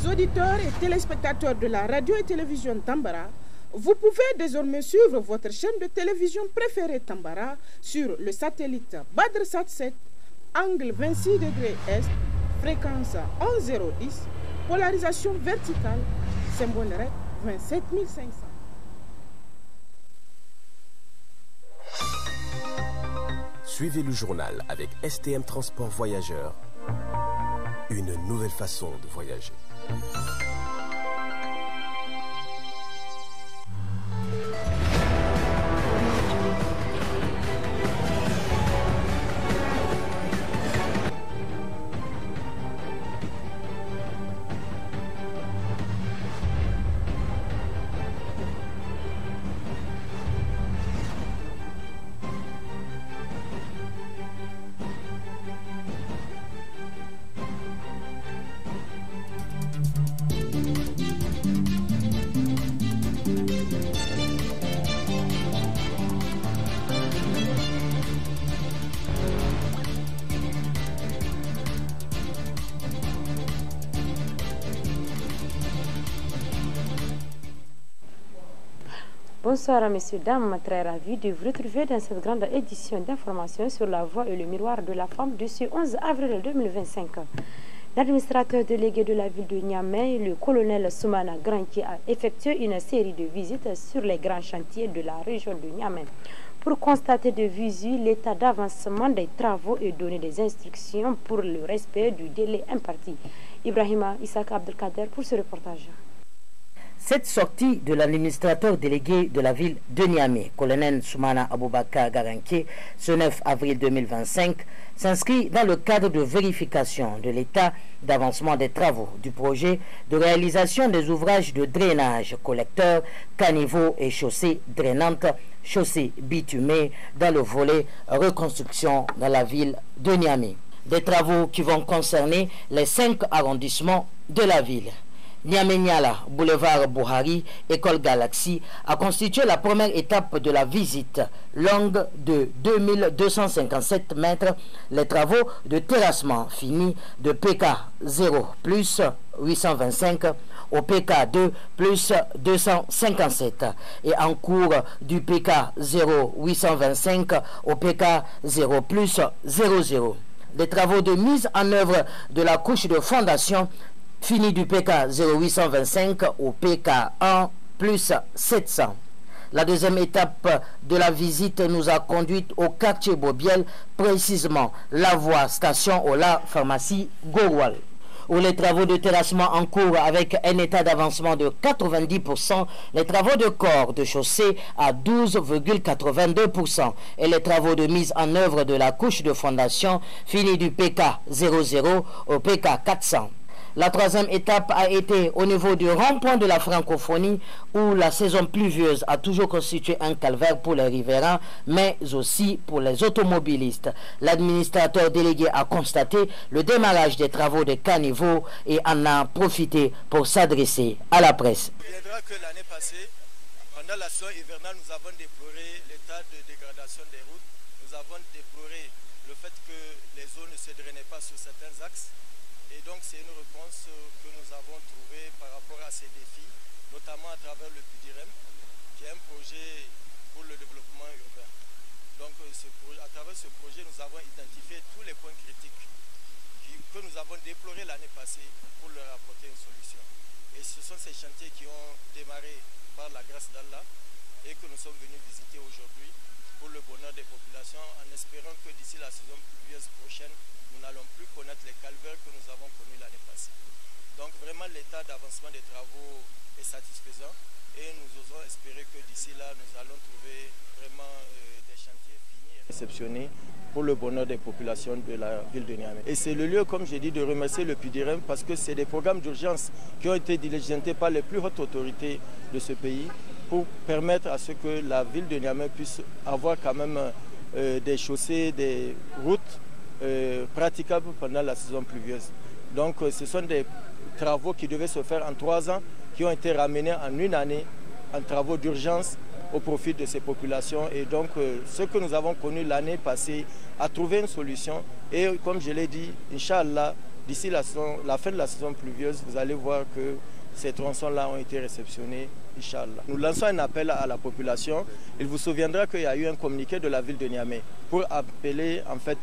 Chers auditeurs et téléspectateurs de la radio et télévision Tambara, vous pouvez désormais suivre votre chaîne de télévision préférée Tambara sur le satellite BadrSat 7, angle 26 degrés Est, fréquence 11010, polarisation verticale, symbole REC 27500. Suivez le journal avec STM Transport Voyageurs. Une nouvelle façon de voyager. Bonsoir messieurs, dames, très ravi de vous retrouver dans cette grande édition d'information sur la voie et le miroir de la femme de ce 11 avril 2025. L'administrateur délégué de la ville de Niamey, le colonel Soumana Granki, a effectué une série de visites sur les grands chantiers de la région de Niamey pour constater de visu l'état d'avancement des travaux et donner des instructions pour le respect du délai imparti. Ibrahima Issaka Abdelkader pour ce reportage. Cette sortie de l'administrateur délégué de la ville de Niamey, colonel Soumana Aboubakar Garanké, ce 9 avril 2025, s'inscrit dans le cadre de vérification de l'état d'avancement des travaux du projet de réalisation des ouvrages de drainage, collecteurs, caniveaux et chaussées drainantes, chaussées bitumées dans le volet reconstruction dans la ville de Niamey. Des travaux qui vont concerner les 5 arrondissements de la ville. Niamey-Niala, boulevard Bouhari, école Galaxie, a constitué la première étape de la visite, longue de 2257 mètres. Les travaux de terrassement finis de PK 0 plus 825 au PK 2 plus 257 et en cours du PK 0 825 au PK 0 plus 00. Les travaux de mise en œuvre de la couche de fondation fini du PK 0825 au PK 1 plus 700. La deuxième étape de la visite nous a conduit au quartier Bobiel, précisément la voie station Ola Pharmacie Gowal, où les travaux de terrassement en cours avec un état d'avancement de 90%, les travaux de corps de chaussée à 12,82% et les travaux de mise en œuvre de la couche de fondation fini du PK 00 au PK 400. La troisième étape a été au niveau du rond-point de la francophonie où la saison pluvieuse a toujours constitué un calvaire pour les riverains, mais aussi pour les automobilistes. L'administrateur délégué a constaté le démarrage des travaux de caniveaux et en a profité pour s'adresser à la presse. Il viendra que l'année passée, pendant la saison hivernale, nous avons déploré l'état de dégradation des routes. Nous avons déploré le fait que les eaux ne se drainaient pas sur certains axes. Et donc c'est une réponse que nous avons trouvée par rapport à ces défis, notamment à travers le PUDIREM, qui est un projet pour le développement urbain. Donc à travers ce projet, nous avons identifié tous les points critiques que nous avons déplorés l'année passée pour leur apporter une solution. Et ce sont ces chantiers qui ont démarré par la grâce d'Allah et que nous sommes venus visiter aujourd'hui pour le bonheur des populations, en espérant que d'ici la saison pluvieuse prochaine, nous n'allons plus connaître les calvaires que nous avons connus l'année passée. Donc vraiment l'état d'avancement des travaux est satisfaisant et nous osons espérer que d'ici là nous allons trouver vraiment des chantiers finis et réceptionnés pour le bonheur des populations de la ville de Niamey. Et c'est le lieu, comme j'ai dit, de remercier le PUDIREM parce que c'est des programmes d'urgence qui ont été diligentés par les plus hautes autorités de ce pays pour permettre à ce que la ville de Niamey puisse avoir quand même des chaussées, des routes praticables pendant la saison pluvieuse. Donc ce sont des travaux qui devaient se faire en 3 ans, qui ont été ramenés en 1 année en travaux d'urgence au profit de ces populations. Et donc ce que nous avons connu l'année passée a trouvé une solution. Et comme je l'ai dit, Inch'Allah, d'ici la fin de la saison pluvieuse, vous allez voir que ces tronçons-là ont été réceptionnés, Inch'Allah. Nous lançons un appel à la population. Il vous souviendra qu'il y a eu un communiqué de la ville de Niamey pour appeler en fait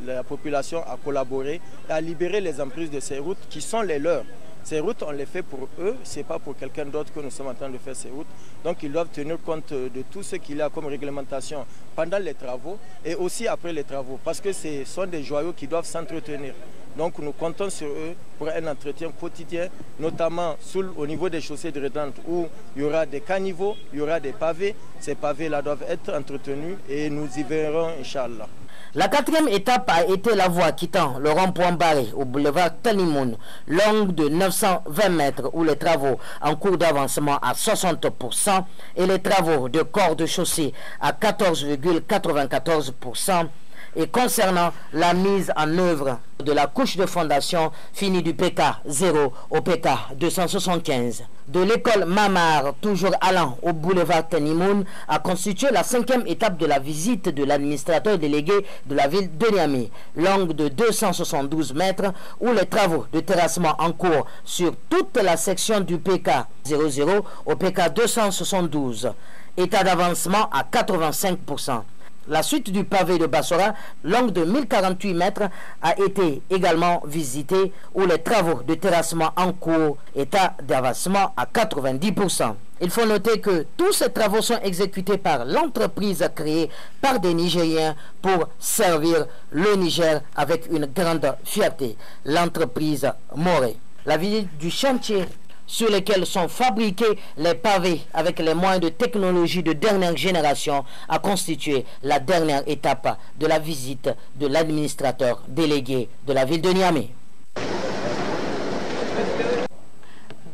la population à collaborer et à libérer les emprises de ces routes qui sont les leurs. Ces routes, on les fait pour eux, ce n'est pas pour quelqu'un d'autre que nous sommes en train de faire ces routes. Donc ils doivent tenir compte de tout ce qu'il y a comme réglementation pendant les travaux et aussi après les travaux, parce que ce sont des joyaux qui doivent s'entretenir. Donc nous comptons sur eux pour un entretien quotidien, notamment au niveau des chaussées dreddantes où il y aura des caniveaux, il y aura des pavés. Ces pavés-là doivent être entretenus et nous y verrons, Inch'Allah. La quatrième étape a été la voie quittant le rond-point Barré au boulevard Tanimoun, longue de 920 mètres, où les travaux en cours d'avancement à 60% et les travaux de corps de chaussée à 14,94%. Et concernant la mise en œuvre de la couche de fondation finie du PK 0 au PK 275. De l'école Mamar, toujours allant au boulevard Tanimoun, a constitué la cinquième étape de la visite de l'administrateur délégué de la ville de Niamey, longue de 272 mètres, où les travaux de terrassement en cours sur toute la section du PK 00 au PK 272. État d'avancement à 85%. La suite du pavé de Bassora, longue de 1048 mètres, a été également visitée, où les travaux de terrassement en cours, état d'avancement à 90%. Il faut noter que tous ces travaux sont exécutés par l'entreprise créée par des Nigériens pour servir le Niger avec une grande fierté, l'entreprise Moré. La visite du chantier sur lesquels sont fabriqués les pavés avec les moyens de technologie de dernière génération a constitué la dernière étape de la visite de l'administrateur délégué de la ville de Niamey.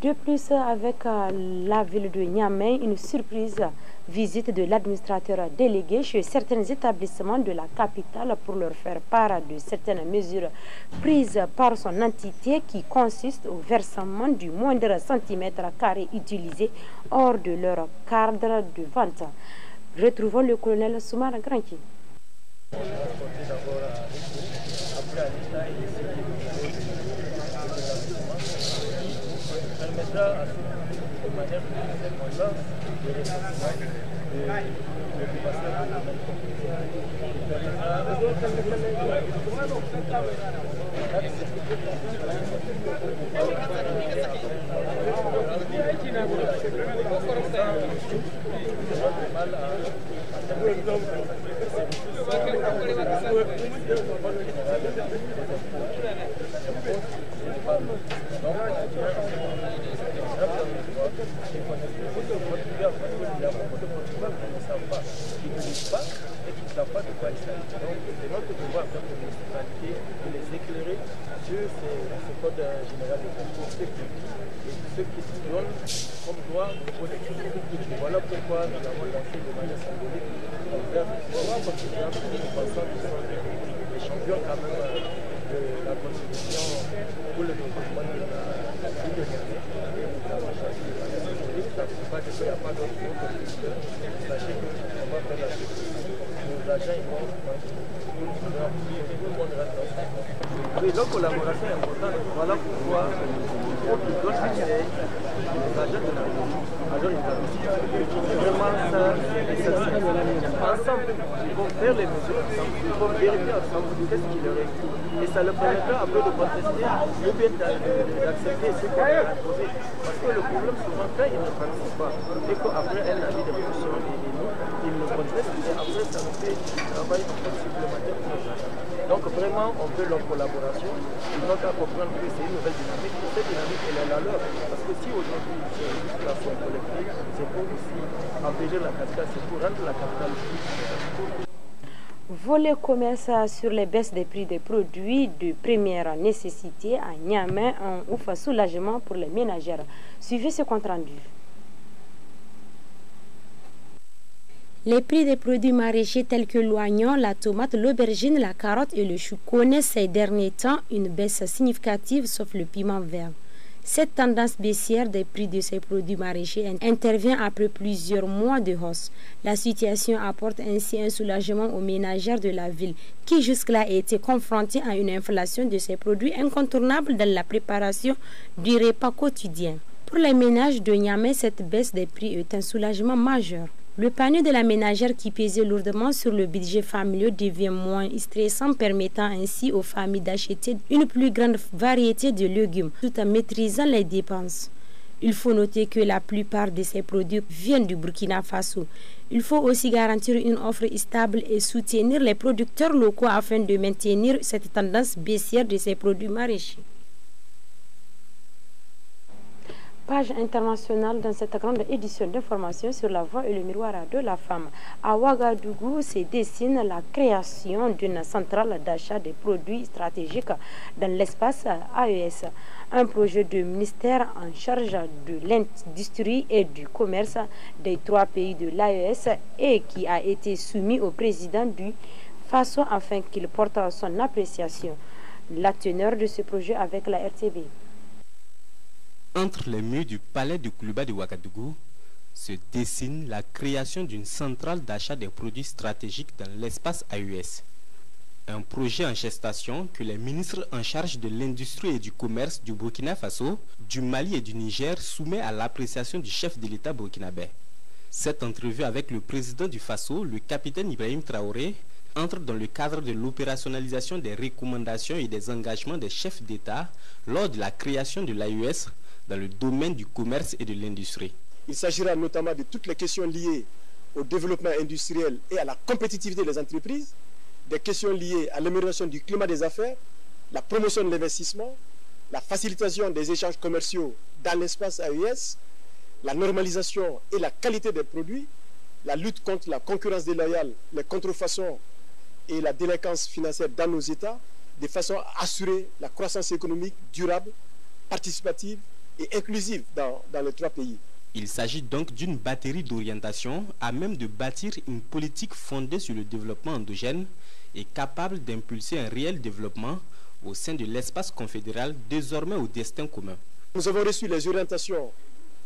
De plus, avec la ville de Niamey, une surprise visite de l'administrateur délégué chez certains établissements de la capitale pour leur faire part de certaines mesures prises par son entité qui consistent au versement du moindre centimètre carré utilisé hors de leur cadre de vente. Retrouvons le colonel Soumar Granki. Voilà pourquoi nous avons lancé de manière symbolique les champions quand même de la contribution pour le développement de la ville de Niamey. Nous avons choisi de manière symbolique, ça ne veut pas dire qu'il n'y a pas d'autres contributeurs. Sachez qu'on va faire la surprise. Nos agents vont tout le monde reste dans ça. Oui, leur collaboration est importante. Voilà pourquoi on donne accès aux agents de la ville. Vraiment ça, ensemble, ils vont faire les mesures ensemble, ils vont vérifier ensemble qu'est-ce qui leur est dit. Et ça leur permettra après de contester ou bien d'accepter ce qu'on a imposé. Parce que le problème souvent, quand ils ne participent pas, et qu'après un avis de fonction et nous, ils nous contestent, et après ça nous fait un travail supplémentaire pour nos agents. Donc vraiment, on veut leur collaboration. Ils n'ont qu'à comprendre que c'est une nouvelle dynamique. Et cette dynamique, elle est la leur. Parce que si aujourd'hui, c'est une situation collective, c'est pour aussi embellir la capitale, c'est pour rendre la capitale plus. Volet commerce sur les baisses des prix des produits de première nécessité à Niamey, un ouf soulagement pour les ménagères. Suivez ce compte rendu. Les prix des produits maraîchers tels que l'oignon, la tomate, l'aubergine, la carotte et le chou connaissent ces derniers temps une baisse significative sauf le piment vert. Cette tendance baissière des prix de ces produits maraîchers intervient après plusieurs mois de hausse. La situation apporte ainsi un soulagement aux ménagères de la ville qui jusque-là étaient confrontées à une inflation de ces produits incontournables dans la préparation du repas quotidien. Pour les ménages de Niamey, cette baisse des prix est un soulagement majeur. Le panier de la ménagère qui pesait lourdement sur le budget familial devient moins stressant, permettant ainsi aux familles d'acheter une plus grande variété de légumes tout en maîtrisant les dépenses. Il faut noter que la plupart de ces produits viennent du Burkina Faso. Il faut aussi garantir une offre stable et soutenir les producteurs locaux afin de maintenir cette tendance baissière de ces produits maraîchers. Page internationale dans cette grande édition d'information sur la voie et le miroir de la femme. À Ouagadougou se dessine la création d'une centrale d'achat des produits stratégiques dans l'espace AES. Un projet du ministère en charge de l'industrie et du commerce des 3 pays de l'AES et qui a été soumis au président du Faso afin qu'il porte son appréciation. La teneur de ce projet avec la RTB. Entre les murs du palais de Koulouba de Ouagadougou se dessine la création d'une centrale d'achat des produits stratégiques dans l'espace AES. Un projet en gestation que les ministres en charge de l'industrie et du commerce du Burkina Faso, du Mali et du Niger soumet à l'appréciation du chef de l'État burkinabé. Cette entrevue avec le président du Faso, le capitaine Ibrahim Traoré, entre dans le cadre de l'opérationnalisation des recommandations et des engagements des chefs d'État lors de la création de l'AES dans le domaine du commerce et de l'industrie. Il s'agira notamment de toutes les questions liées au développement industriel et à la compétitivité des entreprises, des questions liées à l'amélioration du climat des affaires, la promotion de l'investissement, la facilitation des échanges commerciaux dans l'espace AES, la normalisation et la qualité des produits, la lutte contre la concurrence déloyale, les contrefaçons et la délinquance financière dans nos États, de façon à assurer la croissance économique durable, participative et inclusive dans les 3 pays. Il s'agit donc d'une batterie d'orientation à même de bâtir une politique fondée sur le développement endogène et capable d'impulser un réel développement au sein de l'espace confédéral désormais au destin commun. Nous avons reçu les orientations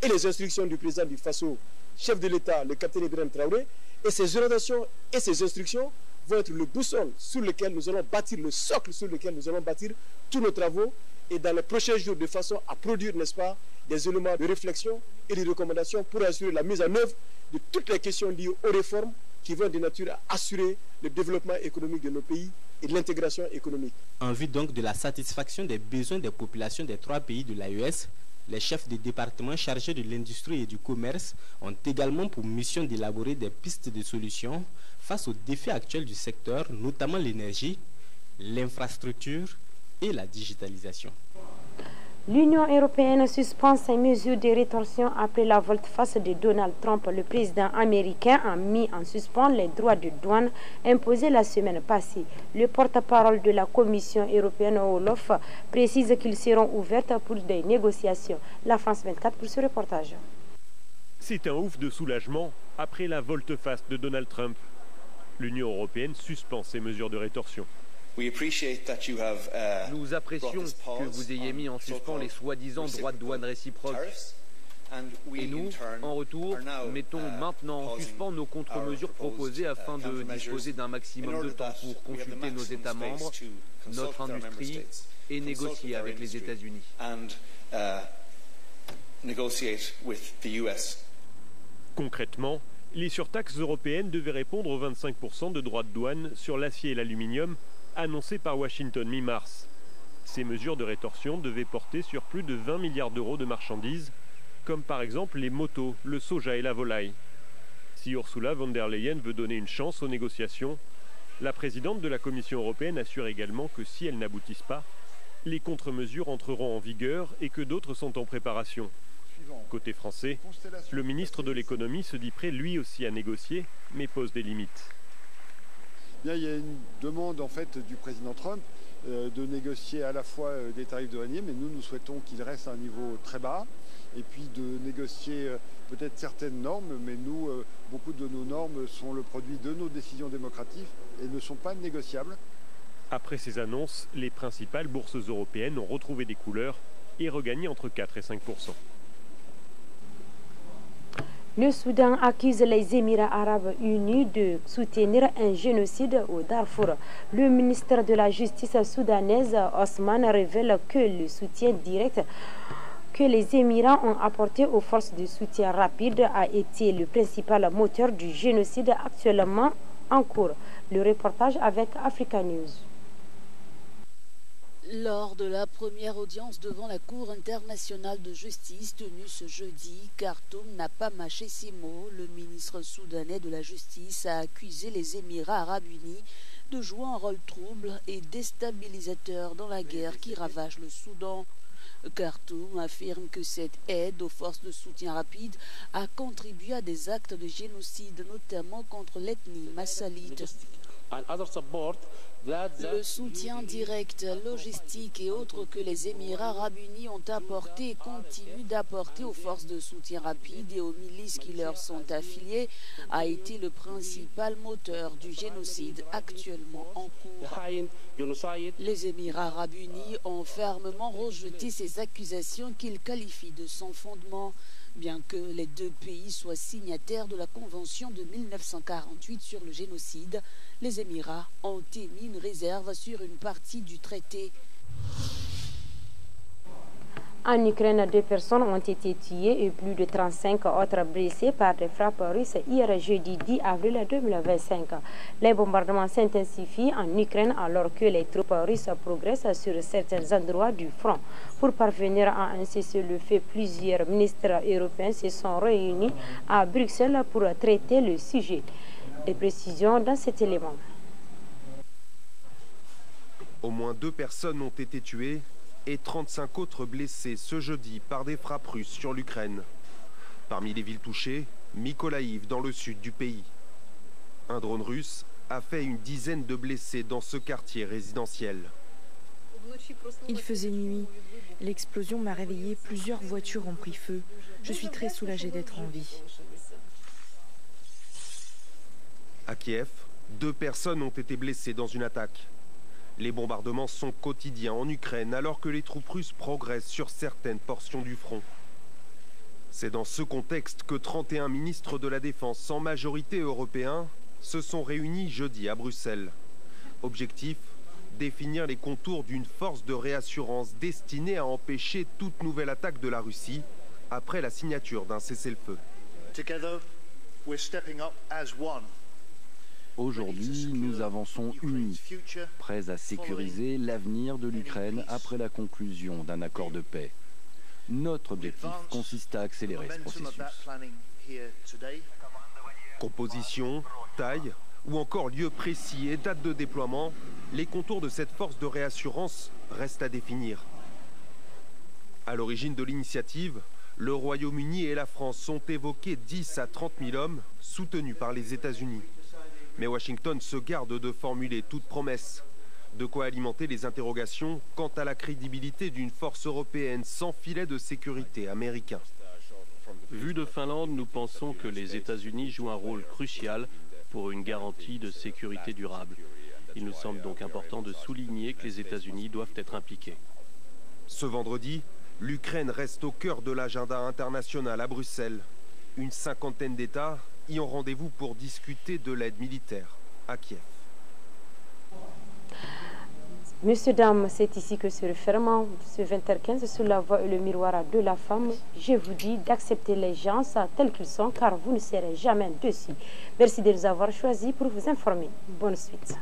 et les instructions du président du Faso, chef de l'État, le capitaine Ibrahim Traoré, et ces orientations et ces instructions vont être le boussole sur lequel nous allons bâtir, le socle sur lequel nous allons bâtir tous nos travaux et dans les prochains jours de façon à produire, n'est-ce pas, des éléments de réflexion et de recommandations pour assurer la mise en œuvre de toutes les questions liées aux réformes qui vont de nature à assurer le développement économique de nos pays et de l'intégration économique. En vue donc de la satisfaction des besoins des populations des 3 pays de l'AES, les chefs des départements chargés de l'industrie et du commerce ont également pour mission d'élaborer des pistes de solutions face aux défis actuels du secteur, notamment l'énergie, l'infrastructure et la digitalisation. L'Union européenne suspend ses mesures de rétorsion après la volte-face de Donald Trump. Le président américain a mis en suspens les droits de douane imposés la semaine passée. Le porte-parole de la Commission européenne, Olof, précise qu'ils seront ouverts pour des négociations. La France 24 pour ce reportage. C'est un ouf de soulagement après la volte-face de Donald Trump. L'Union européenne suspend ses mesures de rétorsion. Nous apprécions que vous ayez mis en suspens les soi-disant droits de douane réciproques. Et nous, en retour, mettons maintenant en suspens nos contre-mesures proposées afin de disposer d'un maximum de temps pour consulter nos États membres, notre industrie et négocier avec les États-Unis. Concrètement, les surtaxes européennes devaient répondre aux 25% de droits de douane sur l'acier et l'aluminium annoncés par Washington mi-mars. Ces mesures de rétorsion devaient porter sur plus de 20 milliards d'euros de marchandises, comme par exemple les motos, le soja et la volaille. Si Ursula von der Leyen veut donner une chance aux négociations, la présidente de la Commission européenne assure également que si elles n'aboutissent pas, les contre-mesures entreront en vigueur et que d'autres sont en préparation. Côté français, le ministre de l'économie se dit prêt lui aussi à négocier, mais pose des limites. Bien, il y a une demande en fait du président Trump de négocier à la fois des tarifs douaniers, mais nous souhaitons qu'il reste à un niveau très bas, et puis de négocier peut-être certaines normes, mais nous, beaucoup de nos normes sont le produit de nos décisions démocratiques et ne sont pas négociables. Après ces annonces, les principales bourses européennes ont retrouvé des couleurs, et regagner entre 4 et 5%. Le Soudan accuse les Émirats arabes unis de soutenir un génocide au Darfour. Le ministre de la Justice soudanaise, Osman, révèle que le soutien direct que les Émirats ont apporté aux forces de soutien rapide a été le principal moteur du génocide actuellement en cours. Le reportage avec Africa News. Lors de la première audience devant la Cour internationale de justice tenue ce jeudi, Khartoum n'a pas mâché ses mots. Le ministre soudanais de la Justice a accusé les Émirats arabes unis de jouer un rôle trouble et déstabilisateur dans la guerre qui ravage le Soudan. Khartoum affirme que cette aide aux forces de soutien rapide a contribué à des actes de génocide, notamment contre l'ethnie massalite. Le soutien direct, logistique et autres que les Émirats arabes unis ont apporté et continuent d'apporter aux forces de soutien rapide et aux milices qui leur sont affiliées a été le principal moteur du génocide actuellement en cours. Les Émirats arabes unis ont fermement rejeté ces accusations qu'ils qualifient de sans fondement. Bien que les deux pays soient signataires de la Convention de 1948 sur le génocide, les Émirats ont émis une réserve sur une partie du traité. En Ukraine, 2 personnes ont été tuées et plus de 35 autres blessées par des frappes russes hier jeudi 10 avril 2025. Les bombardements s'intensifient en Ukraine alors que les troupes russes progressent sur certains endroits du front. Pour parvenir à un cessez-le-feu, plusieurs ministres européens se sont réunis à Bruxelles pour traiter le sujet. Des précisions dans cet élément. Au moins 2 personnes ont été tuées et 35 autres blessés ce jeudi par des frappes russes sur l'Ukraine. Parmi les villes touchées, Mykolaïv dans le sud du pays. Un drone russe a fait une dizaine de blessés dans ce quartier résidentiel. Il faisait nuit. L'explosion m'a réveillé, plusieurs voitures ont pris feu. Je suis très soulagée d'être en vie. À Kiev, 2 personnes ont été blessées dans une attaque. Les bombardements sont quotidiens en Ukraine alors que les troupes russes progressent sur certaines portions du front. C'est dans ce contexte que 31 ministres de la Défense en majorité européens se sont réunis jeudi à Bruxelles. Objectif, définir les contours d'une force de réassurance destinée à empêcher toute nouvelle attaque de la Russie après la signature d'un cessez-le-feu. Aujourd'hui, nous avançons unis, prêts à sécuriser l'avenir de l'Ukraine après la conclusion d'un accord de paix. Notre objectif consiste à accélérer ce processus. Composition, taille ou encore lieu précis et date de déploiement, les contours de cette force de réassurance restent à définir. À l'origine de l'initiative, le Royaume-Uni et la France ont évoqué 10 à 30 000 hommes soutenus par les États-Unis. Mais Washington se garde de formuler toute promesse. De quoi alimenter les interrogations quant à la crédibilité d'une force européenne sans filet de sécurité américain. Vu de Finlande, nous pensons que les États-Unis jouent un rôle crucial pour une garantie de sécurité durable. Il nous semble donc important de souligner que les États-Unis doivent être impliqués. Ce vendredi, l'Ukraine reste au cœur de l'agenda international à Bruxelles. Une 50aine d'États y ont rendez-vous pour discuter de l'aide militaire à Kiev. Messieurs, dames, c'est ici que se referme ce 20h15 sur la voie et le miroir de la femme. Je vous dis d'accepter les gens tels qu'ils sont car vous ne serez jamais dessus. Merci de nous avoir choisis pour vous informer. Bonne suite.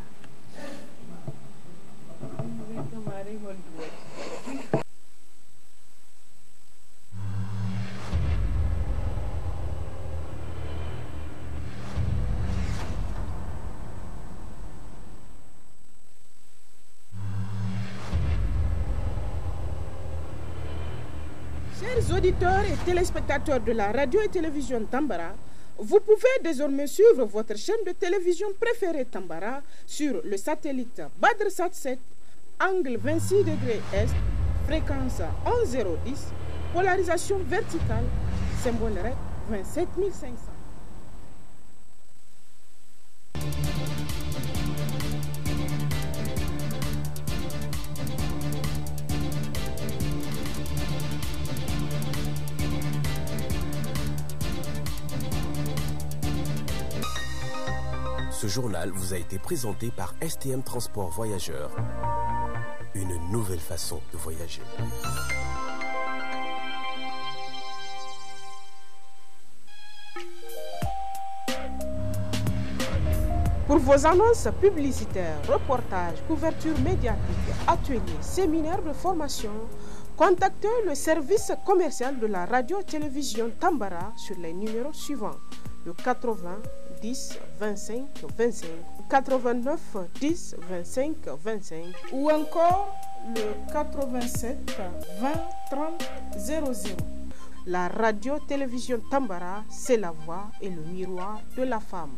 Chers auditeurs et téléspectateurs de la radio et télévision Tambara, vous pouvez désormais suivre votre chaîne de télévision préférée Tambara sur le satellite BadrSat 7, angle 26 degrés Est, fréquence 11010, polarisation verticale, symbole REC 27500. Ce journal vous a été présenté par STM Transport Voyageurs. Une nouvelle façon de voyager. Pour vos annonces publicitaires, reportages, couvertures médiatiques, ateliers, séminaires de formation, contactez le service commercial de la radio-télévision Tambara sur les numéros suivants: le 80 10 25 25, 89 10 25 25 ou encore le 87 20 30 00. La radio-télévision Tambara, c'est la voix et le miroir de la femme.